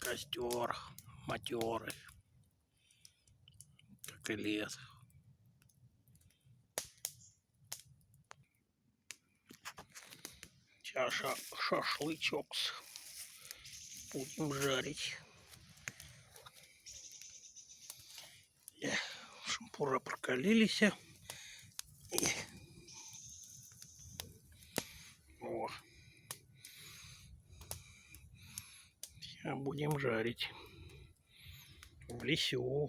Костер матерый, как и лес. Сейчас шашлычок будем жарить. Шампура прокалились. О. Сейчас будем жарить в лесу.